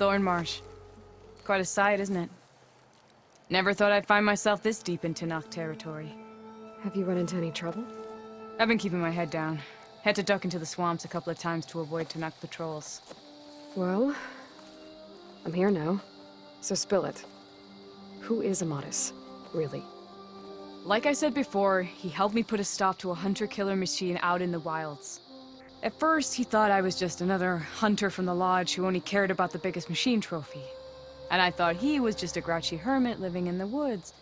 thorn marsh. Quite a sight, isn't it? Never thought I'd find myself this deep into know2 territory. Have you run into any trouble? I've been keeping my head down. Had to duck into the swamps a couple of times to avoid know2 patrols. Well, I'm here now, so spill it. Who is Amatis, really? Like I said before, he helped me put a stop to a hunter-killer machine out in the wilds. At first, he thought I was just another hunter from the lodge who only cared about the biggest machine trophy. And I thought he was just a grouchy hermit living in the woods.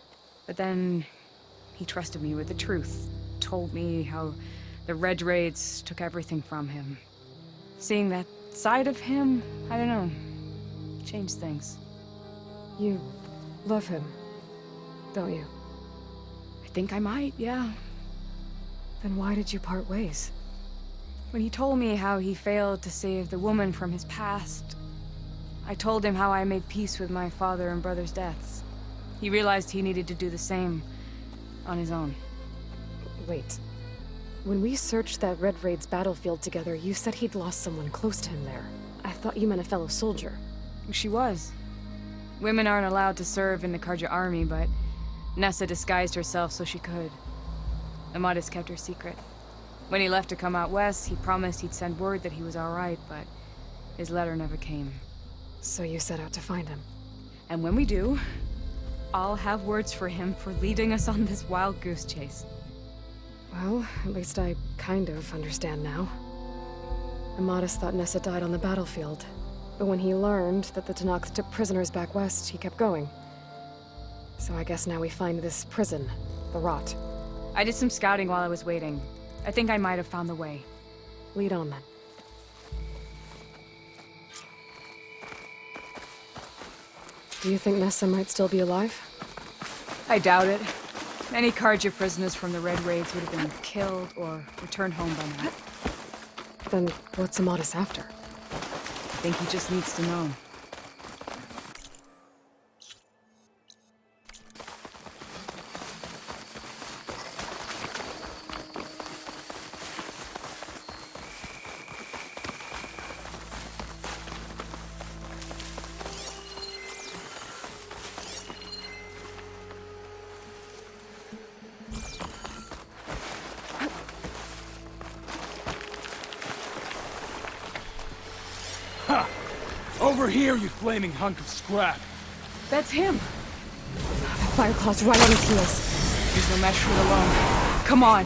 But then, he trusted me with the truth. Told me how the Red Raids took everything from him. Seeing that side of him, I don't know, changed things. You love him, don't you? I think I might, yeah. Then why did you part ways? When he told me how he failed to save the woman from his past, I told him how I made peace with my father and brother's deaths. He realized he needed to do the same on his own. Wait. When we searched that Red Raid's battlefield together, you said he'd lost someone close to him there. I thought you meant a fellow soldier. She was. Women aren't allowed to serve in the Karja army, but Nessa disguised herself so she could. Amatis kept her secret. When he left to come out west, he promised he'd send word that he was all right, but his letter never came. So you set out to find him? And when we do, I'll have words for him for leading us on this wild goose chase. Well, at least I kind of understand now. Amatis thought Nessa died on the battlefield, but when he learned that the know2 took prisoners back west, he kept going. So I guess now we find this prison, the Rot. I did some scouting while I was waiting. I think I might have found the way. Lead on then. Do you think Nessa might still be alive? I doubt it. Any Karja prisoners from the Red Raids would have been killed or returned home by now. Then what's Amatis after? I think he just needs to know. Over here, you flaming hunk of scrap! That's him! Fireclaw's right on his heels. He's no match for it alone. Come on!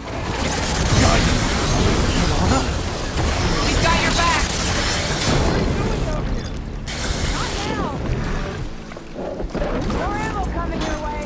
He's got your back! Not now! More ammo coming your way!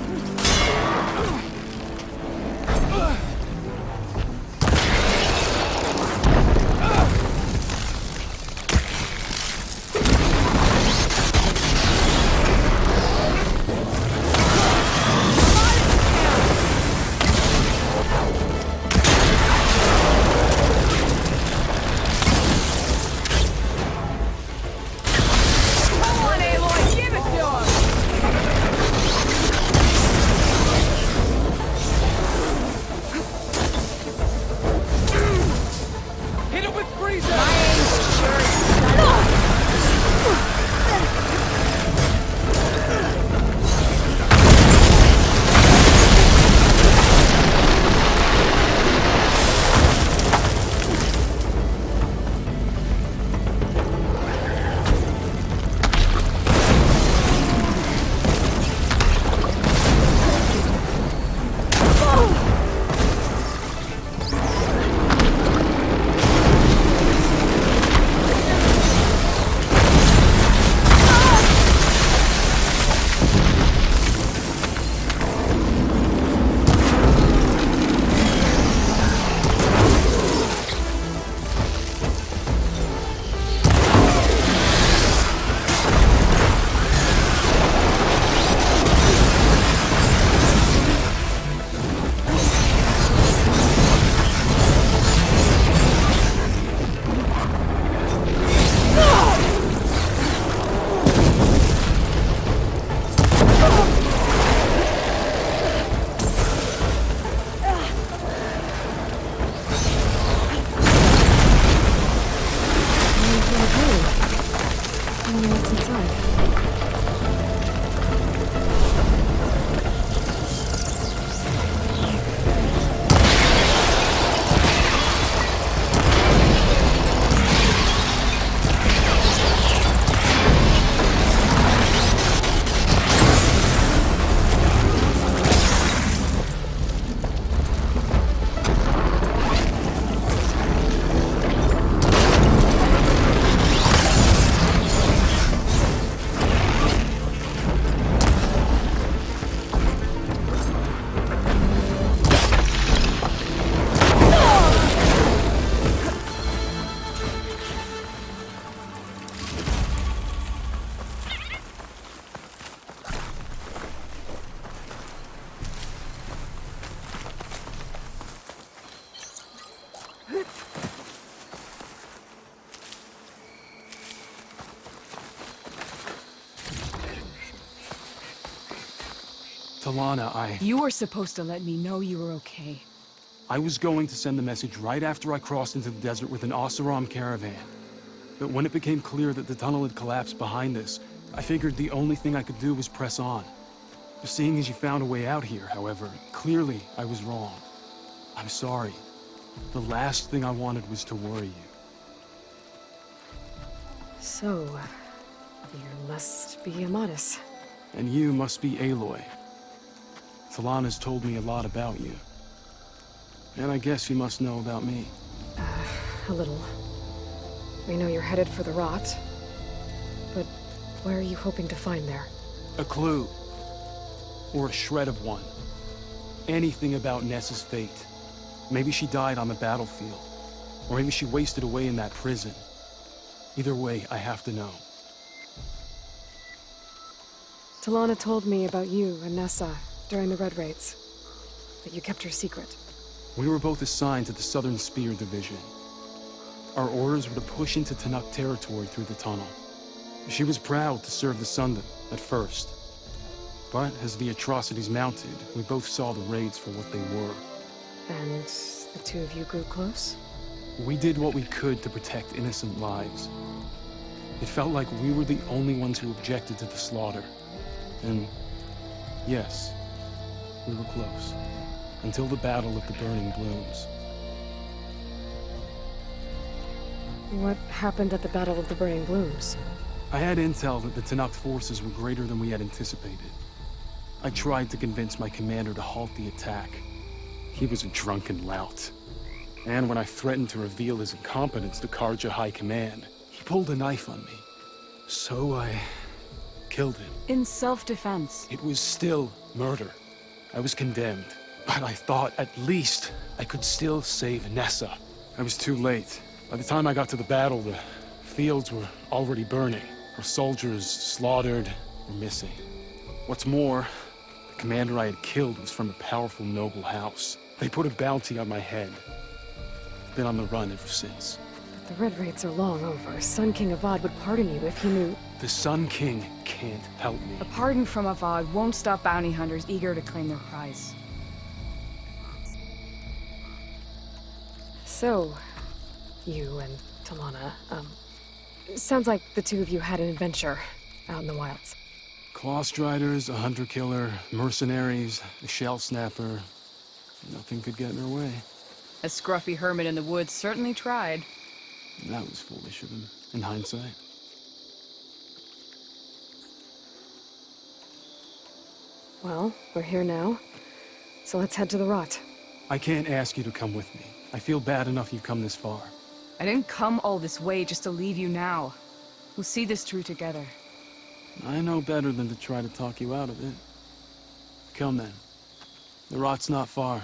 Talana, You were supposed to let me know you were okay. I was going to send the message right after I crossed into the desert with an Oseram caravan. But when it became clear that the tunnel had collapsed behind us, I figured the only thing I could do was press on. Seeing as you found a way out here, however, clearly I was wrong. I'm sorry. The last thing I wanted was to worry you. So, you must be Amatis. And you must be Aloy. Talana's told me a lot about you. And I guess you must know about me. A little. We know you're headed for the rot. But what are you hoping to find there? A clue. Or a shred of one. Anything about Nessa's fate. Maybe she died on the battlefield. Or maybe she wasted away in that prison. Either way, I have to know. Talana told me about you and Nessa during the Red Raids. That you kept her secret. We were both assigned to the Southern Spear Division. Our orders were to push into Tanakh territory through the tunnel. She was proud to serve the Sundom at first. But as the atrocities mounted, we both saw the raids for what they were. And the two of you grew close? We did what we could to protect innocent lives. It felt like we were the only ones who objected to the slaughter. And yes, we were close. Until the Battle of the Burning Blooms. What happened at the Battle of the Burning Blooms? I had intel that the Tanakh forces were greater than we had anticipated. I tried to convince my commander to halt the attack. He was a drunken lout. And when I threatened to reveal his incompetence to Karja High Command, he pulled a knife on me. So I killed him. In self-defense. It was still murder. I was condemned. But I thought at least I could still save Nessa. I was too late. By the time I got to the battle, the fields were already burning. Our soldiers slaughtered or missing. What's more, the commander I had killed was from a powerful noble house. They put a bounty on my head. Been on the run ever since. The Red Raids are long over. Sun King Avad would pardon you if he knew... The Sun King can't help me. A pardon from Avad won't stop bounty hunters eager to claim their prize. So, you and Talana, sounds like the two of you had an adventure out in the wilds. Clawstriders, a hunter-killer, mercenaries, a shell snapper. Nothing could get in her way. A scruffy hermit in the woods certainly tried. That was foolish of him, in hindsight. Well, we're here now, so let's head to the rot. I can't ask you to come with me. I feel bad enough you've come this far. I didn't come all this way just to leave you now. We'll see this through together. I know better than to try to talk you out of it. Come then. The rot's not far.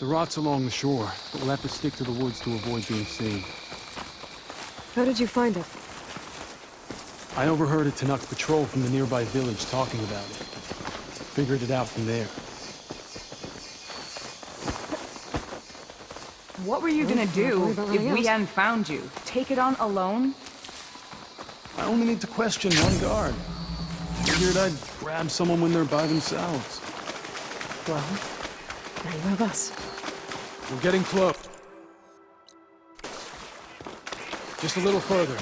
The rot's along the shore, but we'll have to stick to the woods to avoid being seen. How did you find it? I overheard a Tanakh patrol from the nearby village talking about it. Figured it out from there. What were you gonna do if we hadn't found you? Take it on alone? I only need to question one guard. Figured I'd grab someone when they're by themselves. Well, now you have us. We're getting close. Just a little further.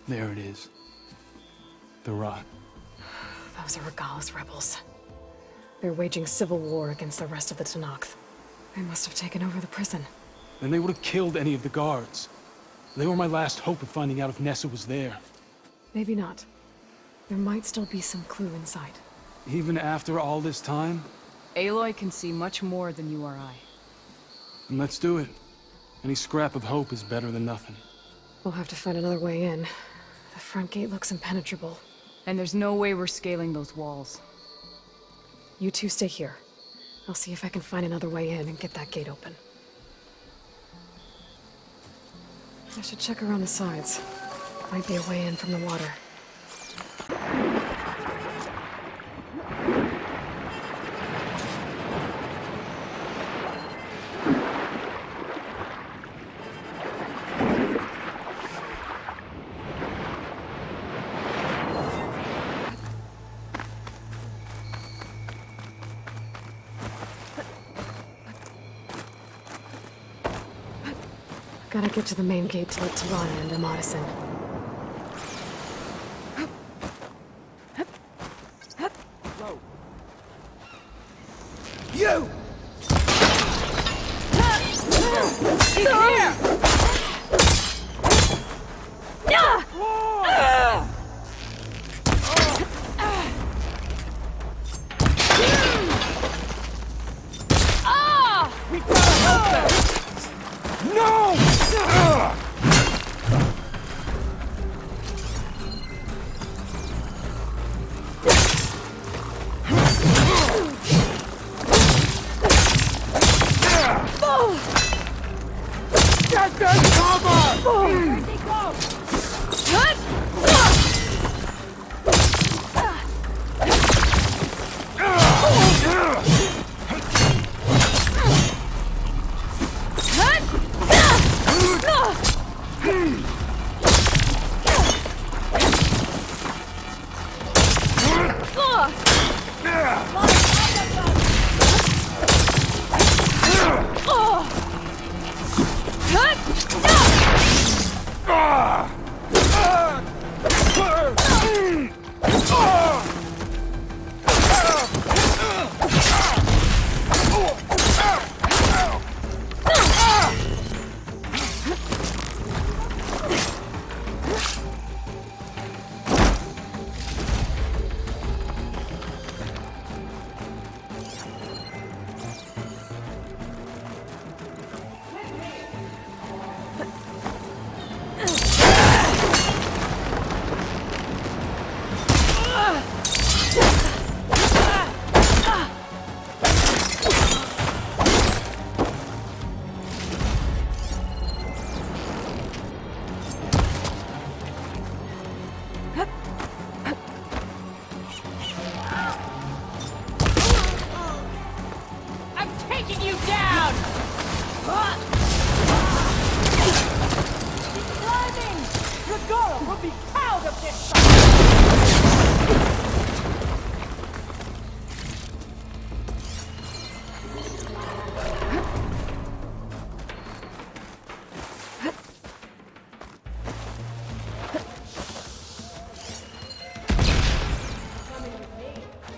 There it is. The rot. Those are Regalis rebels. They're waging civil war against the rest of the Tanakh. They must have taken over the prison. Then they would have killed any of the guards. They were my last hope of finding out if Nessa was there. Maybe not. There might still be some clue inside. Even after all this time? Aloy can see much more than you or I. Then let's do it. Any scrap of hope is better than nothing. We'll have to find another way in. The front gate looks impenetrable. And there's no way we're scaling those walls. You two stay here. I'll see if I can find another way in and get that gate open. I should check around the sides. Might be a way in from the water. Gotta get to the main gate to let Tirana into Madison. You!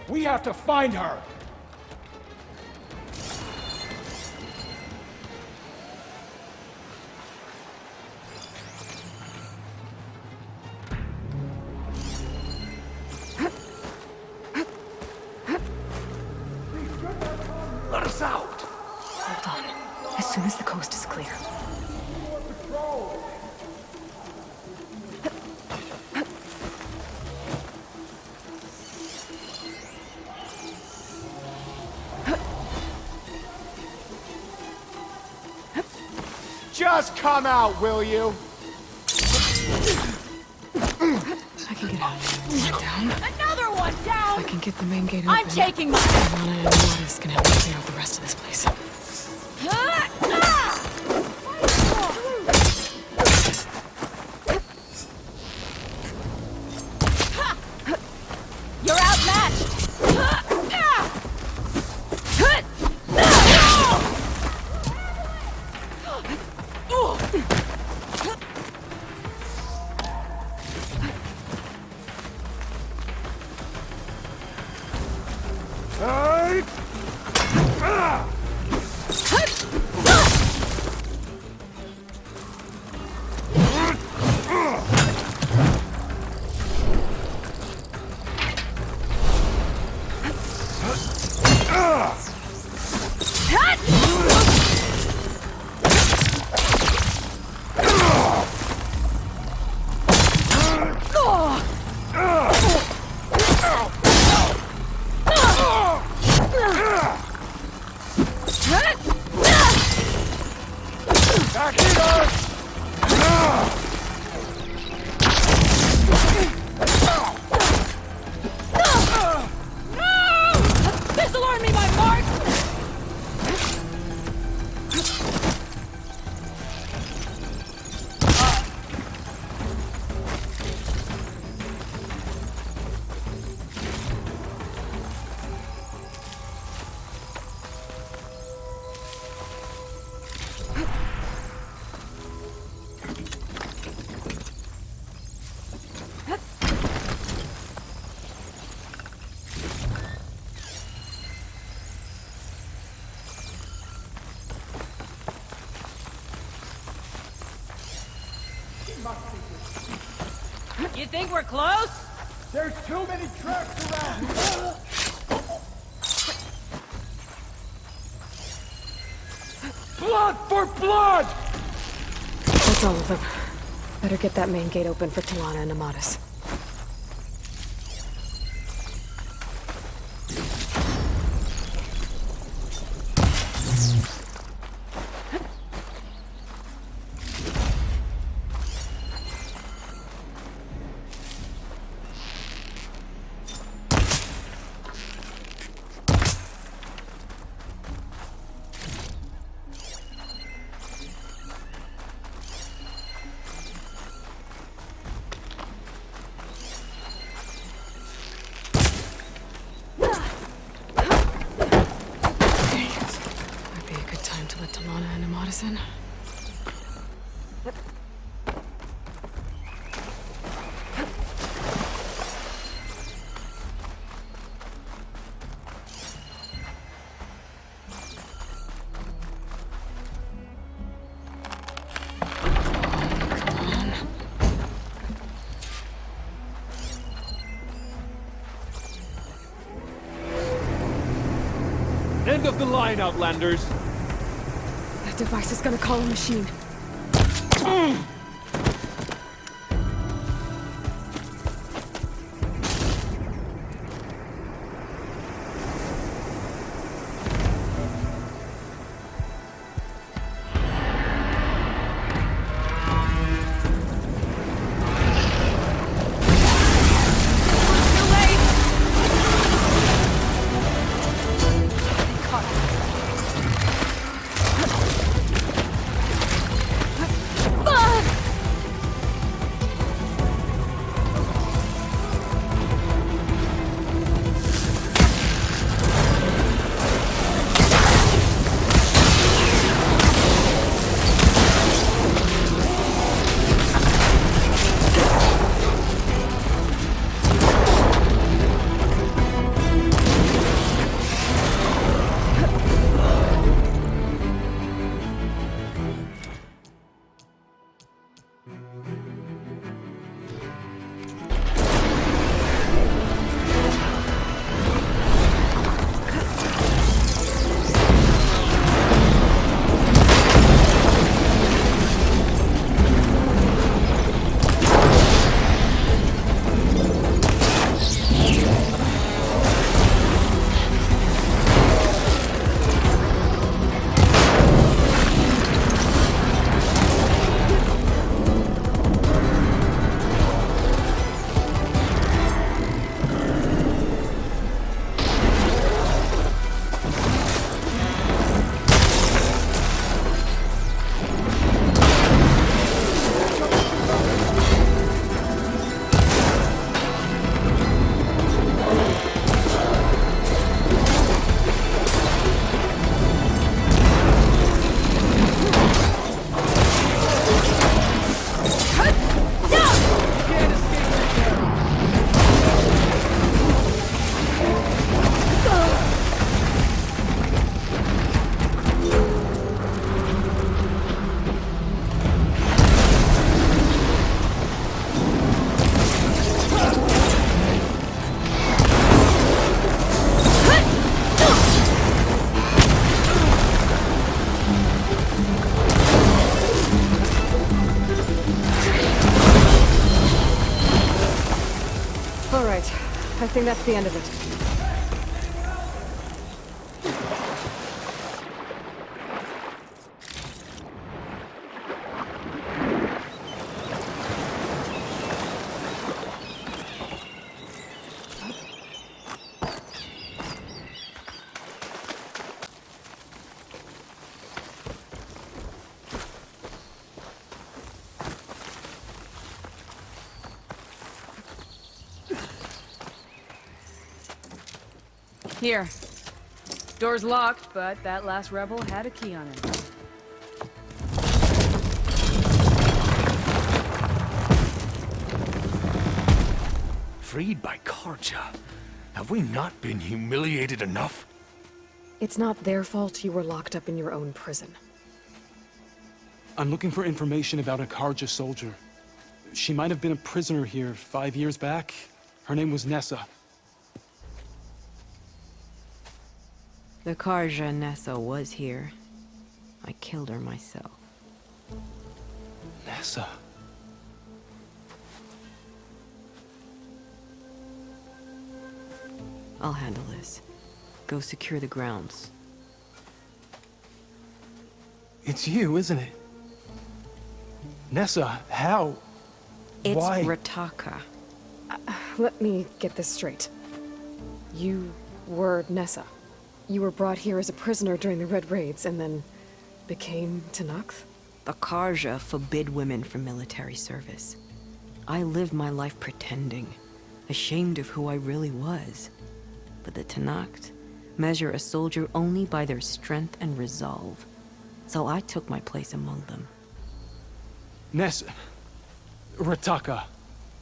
We have to find her! Let us out! Hold on. As soon as the coast is clear. Just come out, will you? I can get out. One down. Another one down! I can get the main gate open. I'm taking my... Tirana and Modis can help me clear out the rest of this place. You're outmatched! You think we're close? There's too many tracks around! Blood for blood! That's all of them. Better get that main gate open for Talana and Amatis. Talana and Amatis in. End of the line, Outlanders! That device is gonna call a machine. I think that's the end of it. Here. Door's locked, but that last rebel had a key on it. Freed by Karja? Have we not been humiliated enough? It's not their fault you were locked up in your own prison. I'm looking for information about a Karja soldier. She might have been a prisoner here 5 years back. Her name was Nessa. The Karja Nessa was here. I killed her myself. Nessa. I'll handle this. Go secure the grounds. It's you, isn't it? Nessa, how? It's Why? Rataka. Let me get this straight. You were Nessa. You were brought here as a prisoner during the Red Raids and then became Tenakth? The Karja forbid women from military service. I lived my life pretending, ashamed of who I really was. But the Tenakth measure a soldier only by their strength and resolve. So I took my place among them. Nessa. Rataka.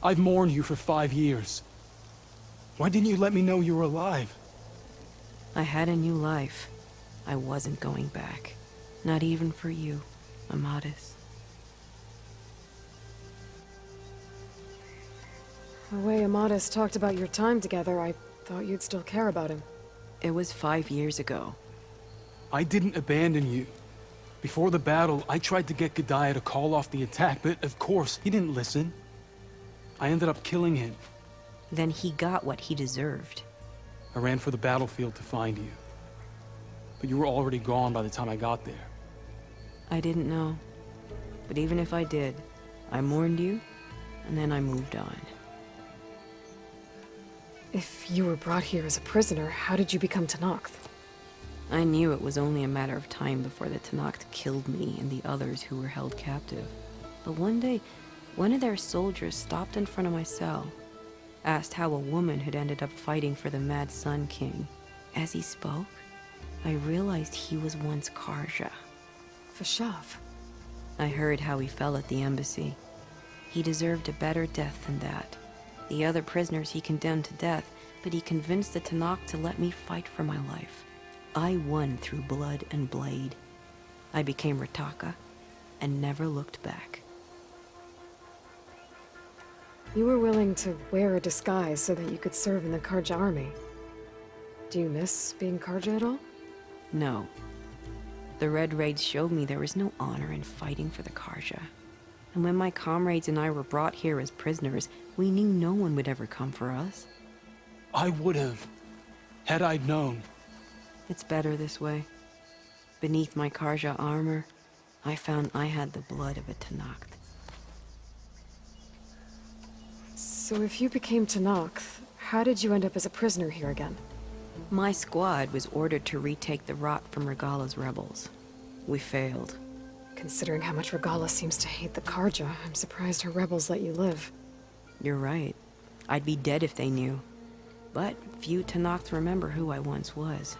I've mourned you for 5 years. Why didn't you let me know you were alive? I had a new life. I wasn't going back. Not even for you, Amadis. The way Amadis talked about your time together, I thought you'd still care about him. It was 5 years ago. I didn't abandon you. Before the battle, I tried to get G'daiah to call off the attack, but of course, he didn't listen. I ended up killing him. Then he got what he deserved. I ran for the battlefield to find you. But you were already gone by the time I got there. I didn't know. But even if I did, I mourned you, and then I moved on. If you were brought here as a prisoner, how did you become Tenakth? I knew it was only a matter of time before the Tenakth killed me and the others who were held captive. But one day, one of their soldiers stopped in front of my cell, asked how a woman had ended up fighting for the Mad Sun King. As he spoke, I realized he was once Karja. Vashav. I heard how he fell at the embassy. He deserved a better death than that. The other prisoners he condemned to death, but he convinced the Tenakth to let me fight for my life. I won through blood and blade. I became Rataka, and never looked back. You were willing to wear a disguise so that you could serve in the Karja army. Do you miss being Karja at all? No. The Red Raids showed me there was no honor in fighting for the Karja. And when my comrades and I were brought here as prisoners, we knew no one would ever come for us. I would have, had I known. It's better this way. Beneath my Karja armor, I found I had the blood of a Tenakth. So if you became Tenakth, how did you end up as a prisoner here again? My squad was ordered to retake the Rot from Regala's rebels. We failed. Considering how much Regala seems to hate the Karja, I'm surprised her rebels let you live. You're right. I'd be dead if they knew. But few Tenakth remember who I once was.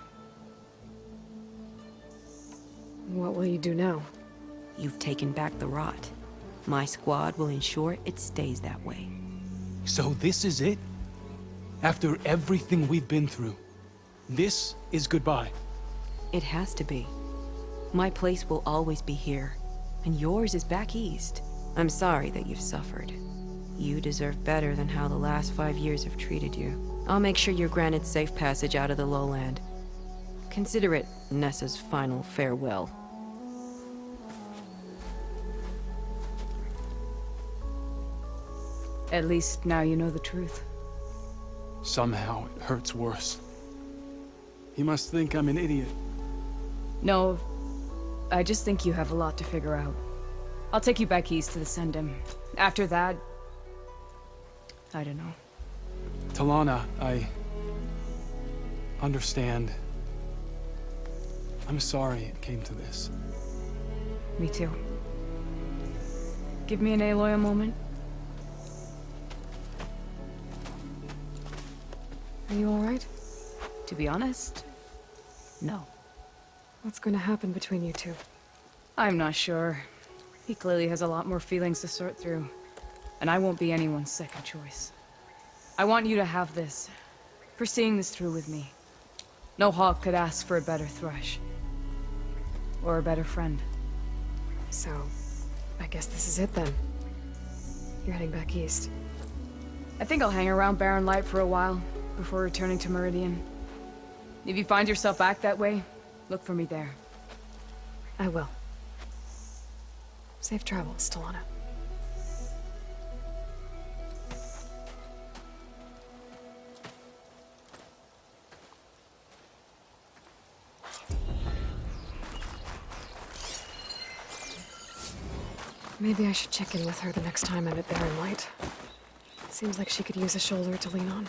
What will you do now? You've taken back the Rot. My squad will ensure it stays that way. So this is it? After everything we've been through, this is goodbye. It has to be. My place will always be here, and yours is back east. I'm sorry that you've suffered. You deserve better than how the last 5 years have treated you. I'll make sure you're granted safe passage out of the lowland. Consider it Nessa's final farewell. At least now you know the truth. Somehow it hurts worse. He must think I'm an idiot. No, I just think you have a lot to figure out. I'll take you back east to the Sendem. After that, I don't know. Talana, I understand. I'm sorry it came to this. Me too. Give me an Aloy a moment. Are you alright? To be honest, no. What's going to happen between you two? I'm not sure. He clearly has a lot more feelings to sort through, and I won't be anyone's second choice. I want you to have this, for seeing this through with me. No hawk could ask for a better thrush. Or a better friend. So, I guess this is it then. You're heading back east. I think I'll hang around Barren Light for a while, before returning to Meridian. If you find yourself back that way, look for me there. I will. Safe travels, Talana. Maybe I should check in with her the next time I'm at Barren Light. Seems like she could use a shoulder to lean on.